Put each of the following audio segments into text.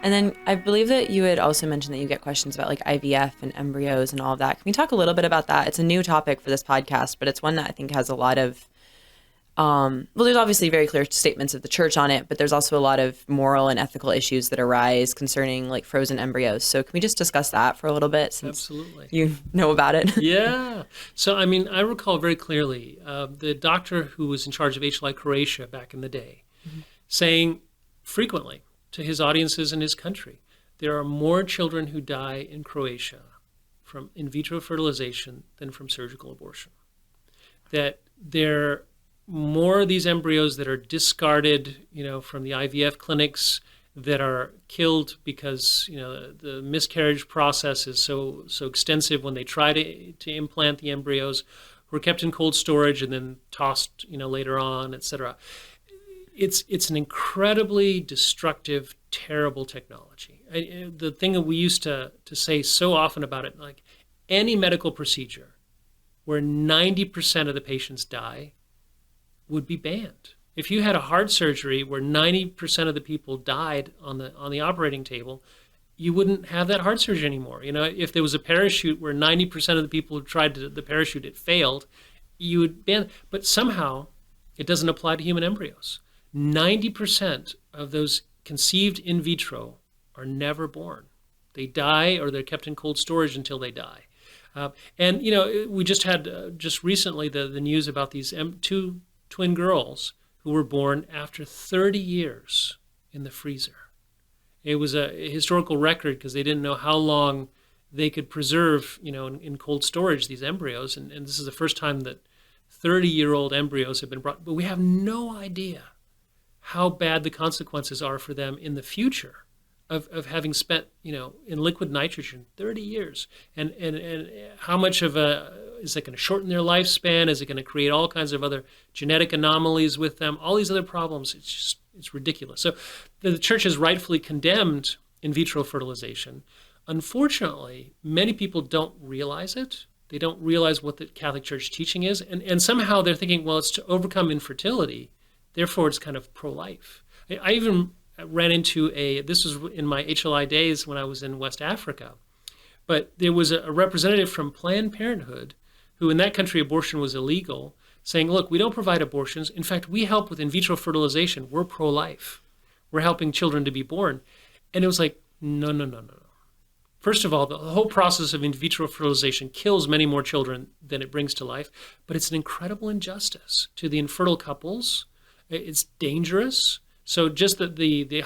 And then I believe that you had also mentioned that you get questions about like IVF and embryos and all of that. Can we talk a little bit about that? It's a new topic for this podcast, but it's one that I think has a lot of, well, there's obviously very clear statements of the church on it, but there's also a lot of moral and ethical issues that arise concerning like frozen embryos. So can we just discuss that for a little bit since Absolutely. you know about it? Yeah. So, I mean, I recall very clearly the doctor who was in charge of HLI Croatia back in the day saying frequently to his audiences in his country, there are more children who die in Croatia from in vitro fertilization than from surgical abortion. That there are more of these embryos that are discarded, from the IVF clinics that are killed because, the miscarriage process is so extensive when they try to implant the embryos, who are kept in cold storage and then tossed, later on, et cetera. It's an incredibly destructive, terrible technology. The thing that we used to say so often about it, like any medical procedure where 90% of the patients die would be banned. If you had a heart surgery where 90% of the people died on the operating table, you wouldn't have that heart surgery anymore. If there was a parachute where 90% of the people who tried the parachute, it failed, you would ban. But somehow it doesn't apply to human embryos. 90% of those conceived in vitro are never born. They die or they're kept in cold storage until they die. And we just had just recently the news about these two twin girls who were born after 30 years in the freezer. It was a historical record because they didn't know how long they could preserve, in cold storage, these embryos. And this is the first time that 30-year-old embryos have been brought. But we have no idea how bad the consequences are for them in the future of having spent, in liquid nitrogen 30 years. And how much of is it going to shorten their lifespan? Is it going to create all kinds of other genetic anomalies with them? All these other problems, it's ridiculous. So the church has rightfully condemned in vitro fertilization. Unfortunately, many people don't realize it. They don't realize what the Catholic Church teaching is. And somehow they're thinking, well, it's to overcome infertility. Therefore, it's kind of pro-life. I even ran into this was in my HLI days when I was in West Africa, but there was a representative from Planned Parenthood who in that country abortion was illegal, saying, look, we don't provide abortions. In fact, we help with in vitro fertilization. We're pro-life. We're helping children to be born. And it was like, no. First of all, the whole process of in vitro fertilization kills many more children than it brings to life, but it's an incredible injustice to the infertile couples. It's dangerous. So just the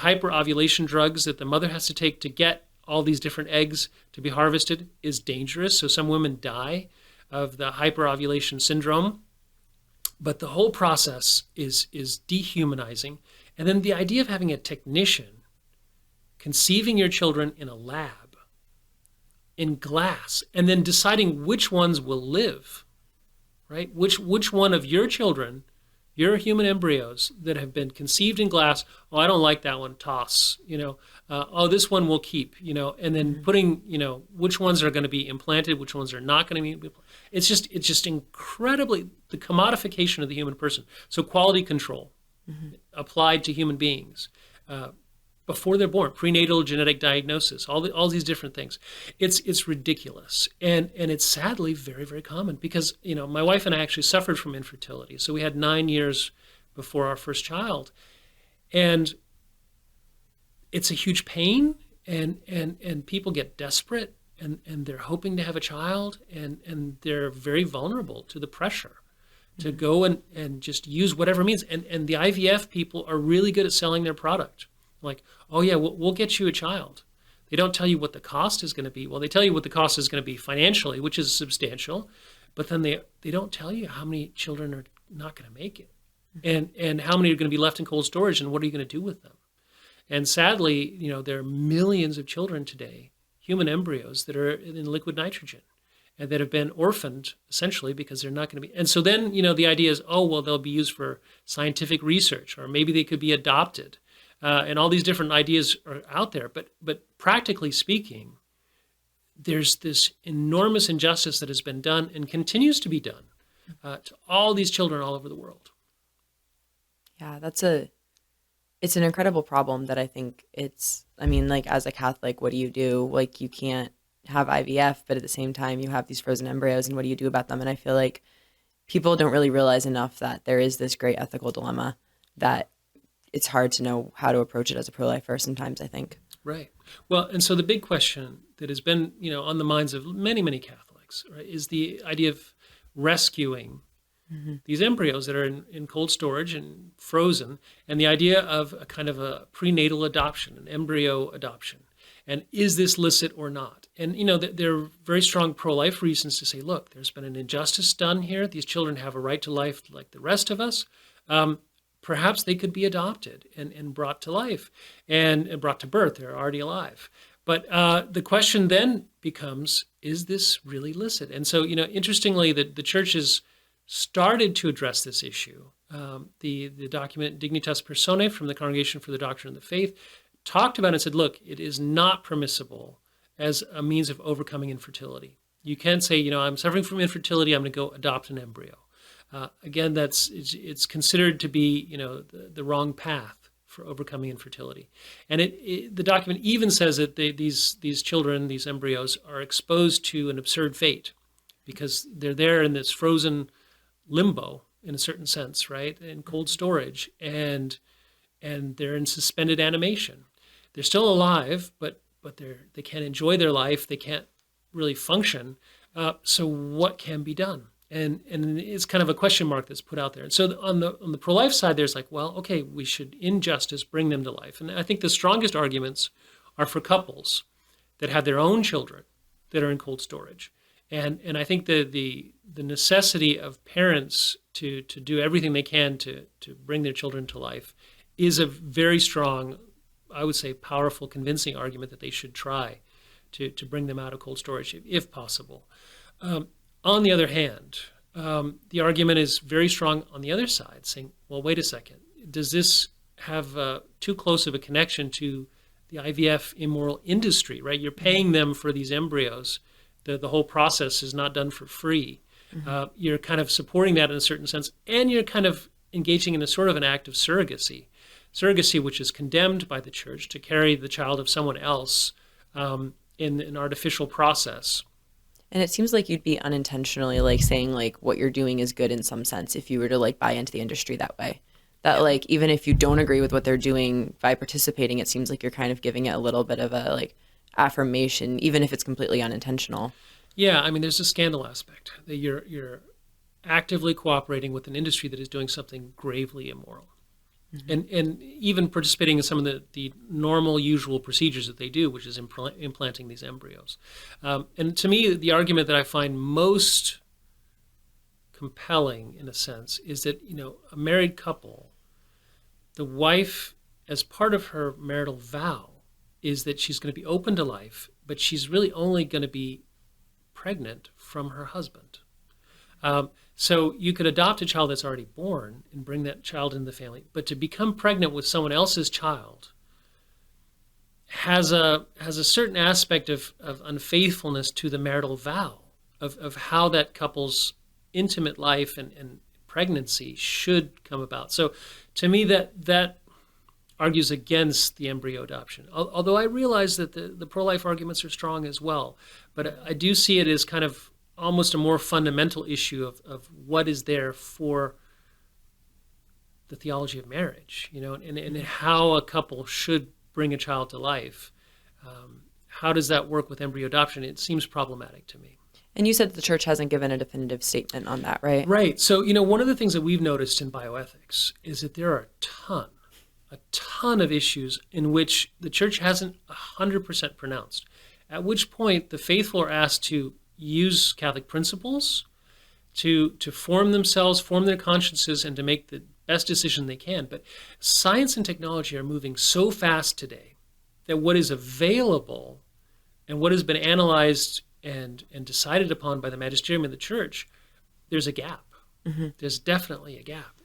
hyperovulation drugs that the mother has to take to get all these different eggs to be harvested is dangerous. So some women die of the hyperovulation syndrome. But the whole process is dehumanizing. And then the idea of having a technician conceiving your children in a lab, in glass, and then deciding which ones will live, right? Which one of your children, your human embryos that have been conceived in glass, oh, I don't like that one, toss, oh, this one will keep, and then putting, which ones are going to be implanted, which ones are not going to be. It's just incredibly the commodification of the human person. So quality control applied to human beings before they're born, prenatal genetic diagnosis, all these different things. It's ridiculous, and it's sadly very, very common because my wife and I actually suffered from infertility. So we had 9 years before our first child, and it's a huge pain, and people get desperate, and they're hoping to have a child, and they're very vulnerable to the pressure to go and just use whatever means. And the IVF people are really good at selling their product. Like, oh yeah, we'll get you a child. They don't tell you what the cost is going to be. Well, they tell you what the cost is going to be financially, which is substantial, but then they don't tell you how many children are not going to make it, and how many are going to be left in cold storage, and what are you going to do with them? And sadly, there are millions of children today, human embryos, that are in liquid nitrogen and that have been orphaned essentially because they're not going to be. And so then, the idea is, oh, well, they'll be used for scientific research, or maybe they could be adopted. And all these different ideas are out there. But practically speaking, there's this enormous injustice that has been done and continues to be done to all these children all over the world. Yeah, that's a it's an incredible problem that I think I mean, like, as a Catholic, what do you do? Like, you can't have IVF, but at the same time, you have these frozen embryos, and what do you do about them? And I feel like people don't really realize enough that there is this great ethical dilemma that it's hard to know how to approach it as a pro-lifer sometimes, I think. Right. Well, and so the big question that has been, on the minds of many, many Catholics, right, is the idea of rescuing these embryos that are in cold storage and frozen, and the idea of a kind of a prenatal adoption, an embryo adoption. And is this licit or not? And, there are very strong pro-life reasons to say, look, there's been an injustice done here. These children have a right to life like the rest of us. Perhaps they could be adopted and brought to life and brought to birth. They're already alive. But the question then becomes, is this really licit? And so, interestingly, the church has started to address this issue. The document Dignitas Personae from the Congregation for the Doctrine of the Faith talked about it and said, look, it is not permissible as a means of overcoming infertility. You can't say, I'm suffering from infertility, I'm going to go adopt an embryo. Again, it's considered to be, the wrong path for overcoming infertility. And the document even says that these children, these embryos, are exposed to an absurd fate because they're there in this frozen limbo, in a certain sense, right, in cold storage, and they're in suspended animation. They're still alive, but they can't enjoy their life. They can't really function. So what can be done? And it's kind of a question mark that's put out there. And so on the pro-life side, there's like, well, okay, we should, in justice, bring them to life. And I think the strongest arguments are for couples that have their own children that are in cold storage. And I think the necessity of parents to do everything they can to bring their children to life is a very strong, I would say, powerful, convincing argument that they should try to bring them out of cold storage if possible. On the other hand, the argument is very strong on the other side, saying, well, wait a second, does this have too close of a connection to the IVF immoral industry, right? You're paying them for these embryos. The whole process is not done for free. You're kind of supporting that in a certain sense, and you're kind of engaging in a sort of an act of surrogacy, which is condemned by the church to carry the child of someone else in an artificial process. And it seems like you'd be unintentionally like saying like what you're doing is good in some sense if you were to like buy into the industry that way. That like even if you don't agree with what they're doing by participating, it seems like you're kind of giving it a little bit of a like affirmation, even if it's completely unintentional. Yeah, I mean, there's a scandal aspect that you're actively cooperating with an industry that is doing something gravely immoral. And even participating in some of the normal, usual procedures that they do, which is implanting these embryos. And to me, the argument that I find most compelling, in a sense, is that, a married couple, the wife, as part of her marital vow, is that she's going to be open to life, but she's really only going to be pregnant from her husband. So you could adopt a child that's already born and bring that child into the family, but to become pregnant with someone else's child has a certain aspect of unfaithfulness to the marital vow, of how that couple's intimate life and pregnancy should come about. So to me, that argues against the embryo adoption, although I realize that the pro-life arguments are strong as well. But I do see it as kind of almost a more fundamental issue of what is there for the theology of marriage, and how a couple should bring a child to life. How does that work with embryo adoption? It seems problematic to me. And you said the church hasn't given a definitive statement on that, right? Right. So, one of the things that we've noticed in bioethics is that there are a ton of issues in which the church hasn't 100% pronounced, at which point the faithful are asked to use Catholic principles to form themselves, form their consciences, and to make the best decision they can. But science and technology are moving so fast today that what is available and what has been analyzed and decided upon by the magisterium of the church, there's a gap. There's definitely a gap.